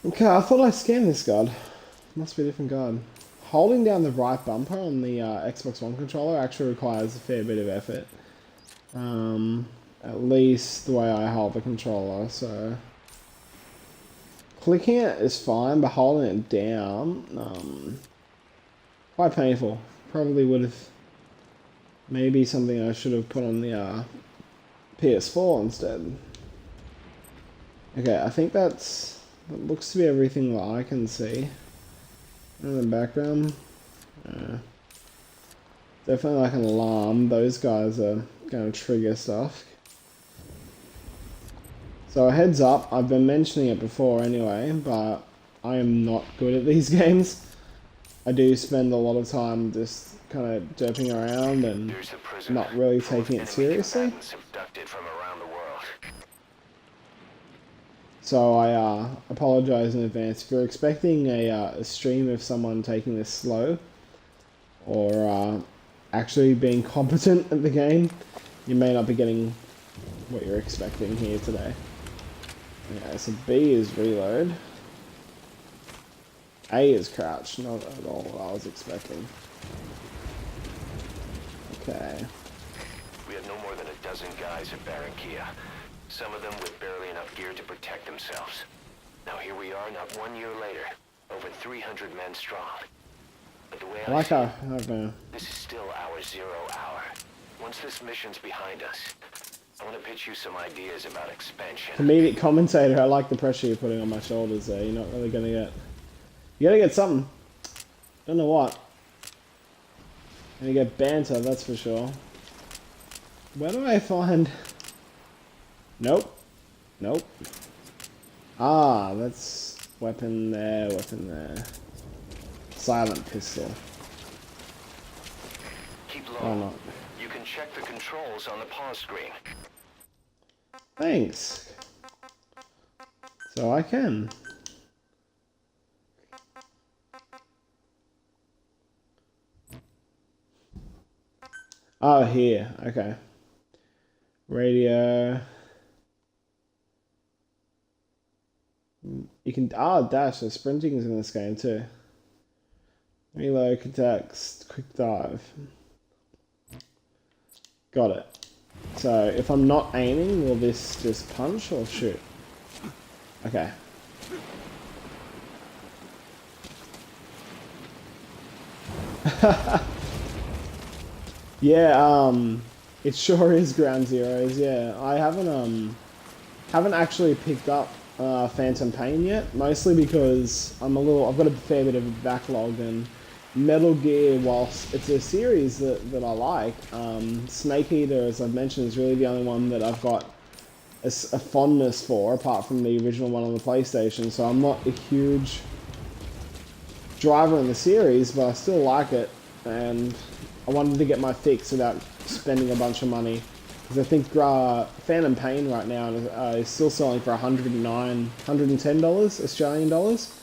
Okay, I thought I scanned this guard. Must be a different guard. Holding down the right bumper on the Xbox One controller actually requires a fair bit of effort. At least the way I hold the controller, so... Clicking it is fine, but holding it down, quite painful. Probably would have... Maybe something I should have put on the PS4 instead. Okay, I think that looks to be everything that I can see. In the background, definitely like an alarm. Those guys are going to trigger stuff. So a heads up, I've been mentioning it before anyway, but I am not good at these games. I do spend a lot of time just kind of derping around and not really taking it seriously. So I apologize in advance. If you're expecting a stream of someone taking this slow or actually being competent at the game, you may not be getting what you're expecting here today. Okay, so B is reload. A is crouch, not at all what I was expecting. Okay. We have no more than a dozen guys at Barranquilla. Some of them with barely enough gear to protect themselves. Now here we are, not 1 year later, over 300 men strong. But the way I see it, this is still our 0 hour. Once this mission's behind us, I want to pitch you some ideas about expansion. Comedic commentator, I like the pressure you're putting on my shoulders there. You're not really gonna get... You gotta get something. Don't know what. Gonna get banter, that's for sure. Where do I find... Nope. Nope. Ah, that's weapon there, weapon there. Silent pistol. Keep low. Why not? You can check the controls on the pause screen. Thanks. So I can. Oh, here. Okay. Radio. You can dash. So sprinting is in this game too. Reload, context, quick dive. Got it. So if I'm not aiming, will this just punch or shoot? Okay. Yeah, it sure is Ground Zeroes, yeah. I haven't actually picked up Phantom Pain yet, mostly because I've got a fair bit of a backlog, and Metal Gear, whilst it's a series that I like, Snake Eater, as I've mentioned, is really the only one that I've got a fondness for, apart from the original one on the PlayStation, so I'm not a huge driver in the series, but I still like it, and I wanted to get my fix without spending a bunch of money. Because I think Phantom Pain right now is still selling for $110 Australian dollars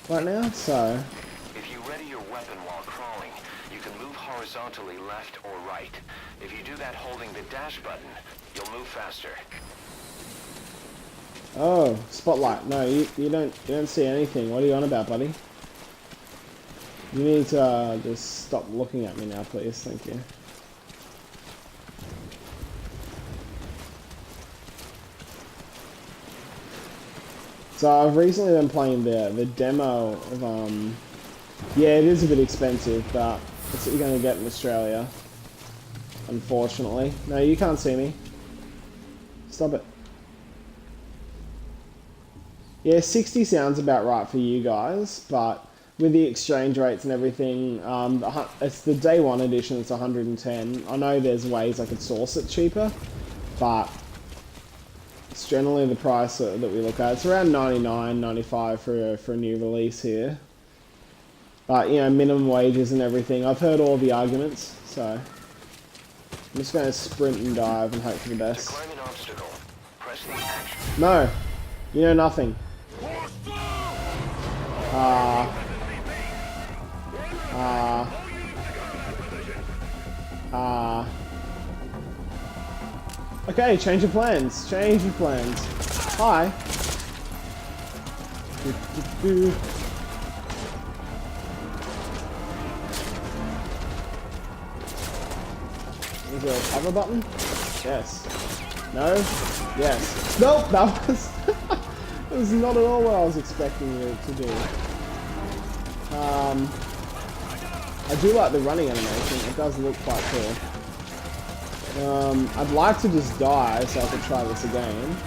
right now, so... If you ready your weapon while crawling, you can move horizontally left or right. If you do that holding the dash button, you'll move faster. Oh, spotlight. No, you don't see anything. What are you on about, buddy? You need to just stop looking at me now, please. Thank you. So I've recently been playing the demo of yeah, it is a bit expensive, but that's what you're going to get in Australia, unfortunately. No, you can't see me. Stop it. Yeah, 60 sounds about right for you guys, but with the exchange rates and everything, it's the day one edition, it's 110. I know there's ways I could source it cheaper, but it's generally the price that we look at. It's around 99, 95 for a new release here. But, you know, minimum wages and everything. I've heard all the arguments, so I'm just going to sprint and dive and hope for the best. No, you know nothing. Okay, change of plans. Change of plans. Hi. Do. Is there a cover button? Yes. No? Yes. Nope, that was... that was not at all what I was expecting it to do. I do like the running animation. It does look quite cool. I'd like to just die so I could try this again.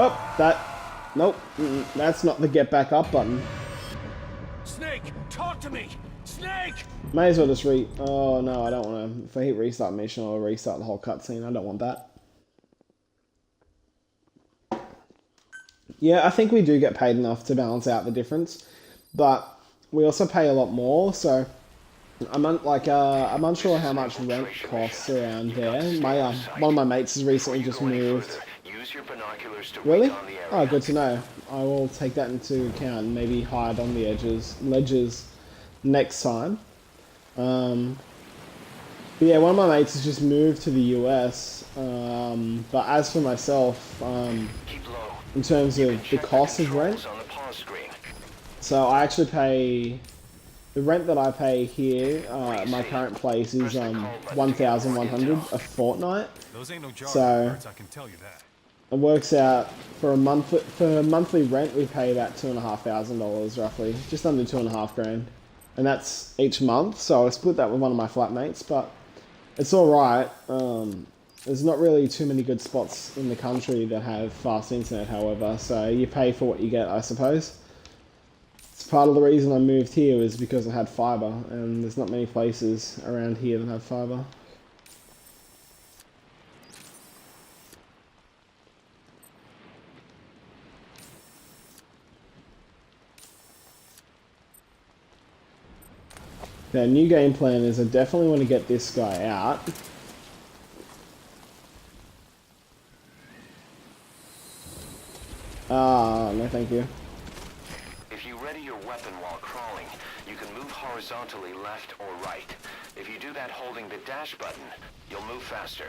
Oh, that... Nope. That's not the get back up button. Snake, talk to me! Snake! May as well just Oh, no, I don't want to... If I hit restart mission, I'll restart the whole cutscene. I don't want that. Yeah, I think we do get paid enough to balance out the difference. But we also pay a lot more, so... I'm unsure how much rent costs around there. One of my mates has recently just moved. Really? Oh, good to know. I will take that into account and maybe hide on the ledges next time. But yeah, one of my mates has just moved to the US. But as for myself, in terms of the cost of rent, so I actually pay... The rent that I pay here at my current place is $1,100 a fortnight. So it works out for a month. For monthly rent, we pay about $2,500 roughly, just under $2,500 grand, and that's each month. So I split that with one of my flatmates, but it's all right. There's not really too many good spots in the country that have fast internet, however. So you pay for what you get, I suppose. Part of the reason I moved here is because I had fiber, and there's not many places around here that have fiber. Now, new game plan is I definitely want to get this guy out. Ah, no thank you. Horizontally left or right. If you do that holding the dash button, you'll move faster.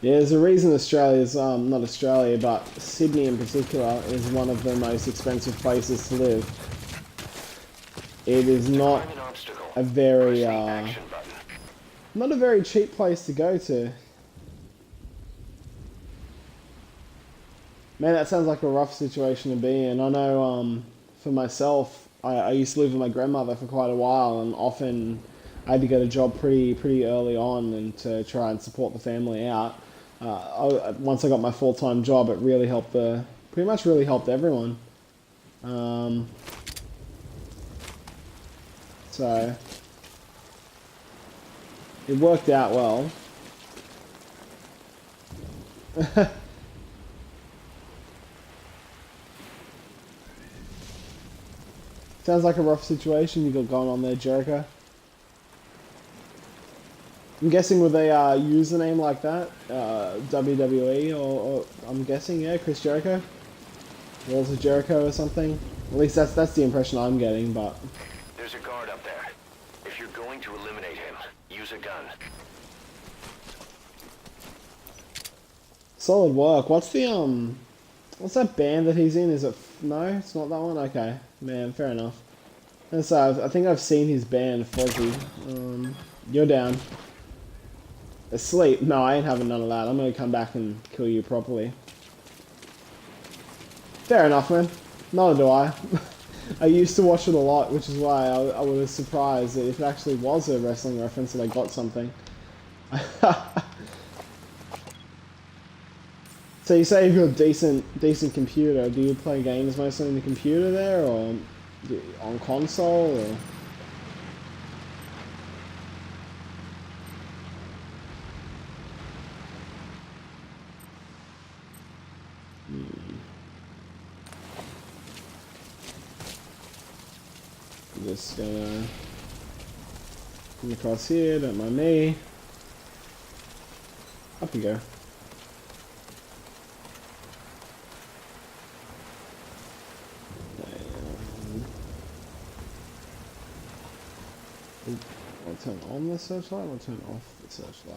Yeah, there's a reason Australia's, not Australia, but Sydney in particular is one of the most expensive places to live. It is not a very, not a very cheap place to go to. Man, that sounds like a rough situation to be in. I know, for myself, I used to live with my grandmother for quite a while, and often I had to get a job pretty early on and to try and support the family out. Once I got my full-time job, it really helped pretty much really helped everyone. So it worked out well. Sounds like a rough situation you got going on there, Jericho. I'm guessing with a username like that, WWE, or I'm guessing, yeah, Chris Jericho? Walls of Jericho or something? At least that's the impression I'm getting, but... There's a guard up there. If you're going to eliminate him, use a gun. Solid work. What's that band that he's in? Is it... No, it's not that one? Okay. Man, fair enough. And so, I think I've seen his band, Fozzy. You're down. Asleep? No, I ain't having none of that. I'm gonna come back and kill you properly. Fair enough, man. Neither do I. I used to watch it a lot, which is why I was surprised that if it actually was a wrestling reference that I got something. So you say you've got a decent computer. Do you play games mostly on the computer there, or on console, or? Just gonna come across here, don't mind me. Up you go. I'll turn on the searchlight, I'll turn off the searchlight.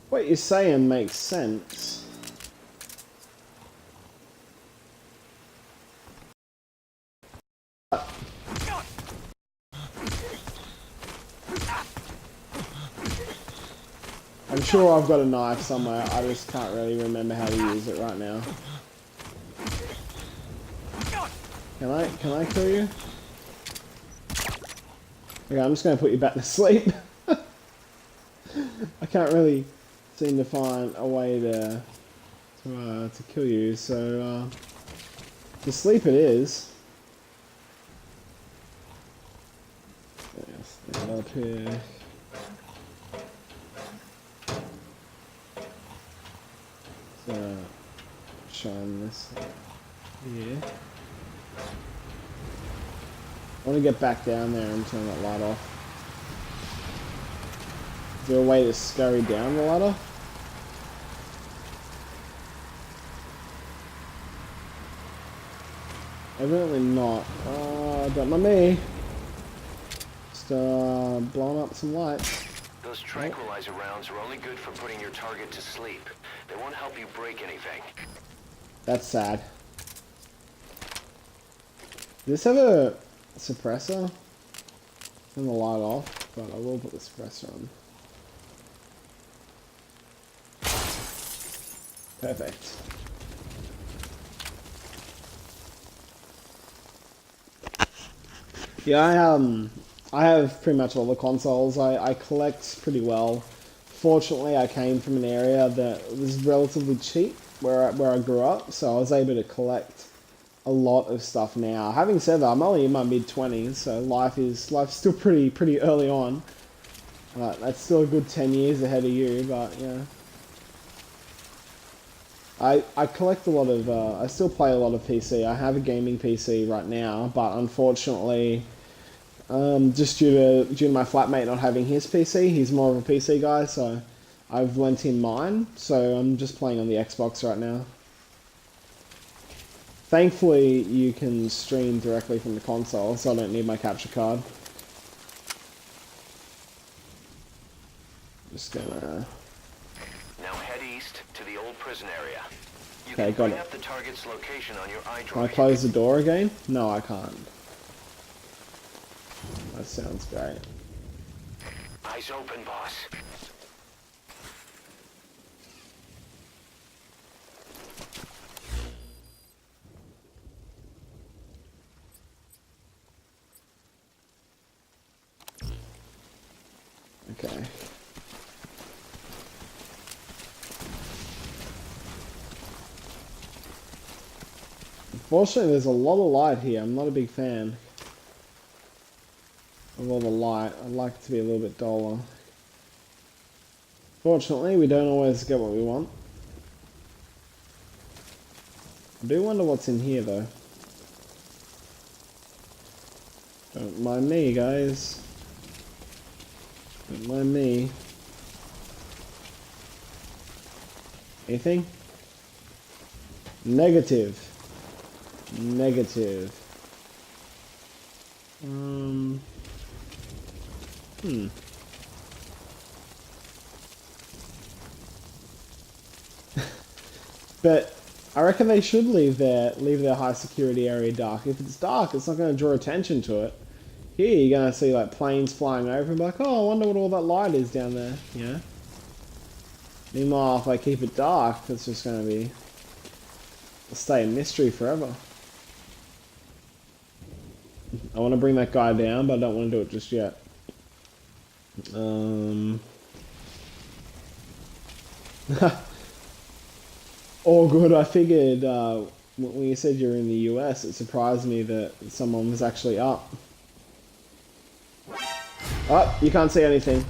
What you're saying makes sense. I'm sure I've got a knife somewhere, I just can't really remember how to use it right now. Can I kill you? Okay, I'm just gonna put you back to sleep. I can't really seem to find a way to kill you, so to sleep it is. Stand up here. So shine this here. I want to get back down there and turn that light off. Is there a way to scurry down the ladder? Evidently not. Don't mind me. Just blowing up some lights. Those tranquilizer rounds are only good for putting your target to sleep. They won't help you break anything. That's sad. Does this have a suppressor? Turn the light off, but I will put the suppressor on. Perfect. Yeah, I have pretty much all the consoles. I collect pretty well. Fortunately, I came from an area that was relatively cheap where I grew up, so I was able to collect a lot of stuff now. Having said that, I'm only in my mid-20s, so life's still pretty early on. That's still a good 10 years ahead of you, but yeah. I collect a lot of, I still play a lot of PC. I have a gaming PC right now, but unfortunately, just due to my flatmate not having his PC, he's more of a PC guy, so I've lent him mine, so I'm just playing on the Xbox right now. Thankfully, you can stream directly from the console, so I don't need my capture card. Just gonna... Now head east to the old prison area. You Okay, can got bring it. up the target's location on your iDroid. Can I close the door again? No, I can't. That sounds great. Eyes open, boss. Okay. Unfortunately, there's a lot of light here. I'm not a big fan of all the light. I'd like it to be a little bit duller. Fortunately, we don't always get what we want. I do wonder what's in here, though. Don't mind me, guys. Don't mind me. Anything? Negative. Negative. But I reckon they should leave their high security area dark. If it's dark, it's not going to draw attention to it. Here you're going to see like planes flying over and be like, oh, I wonder what all that light is down there, you know? Meanwhile, if I keep it dark, it's just going to be... it'll stay a mystery forever. I want to bring that guy down, but I don't want to do it just yet. All good. I figured when you said you're in the US, it surprised me that someone was actually up. Oh, you can't see anything.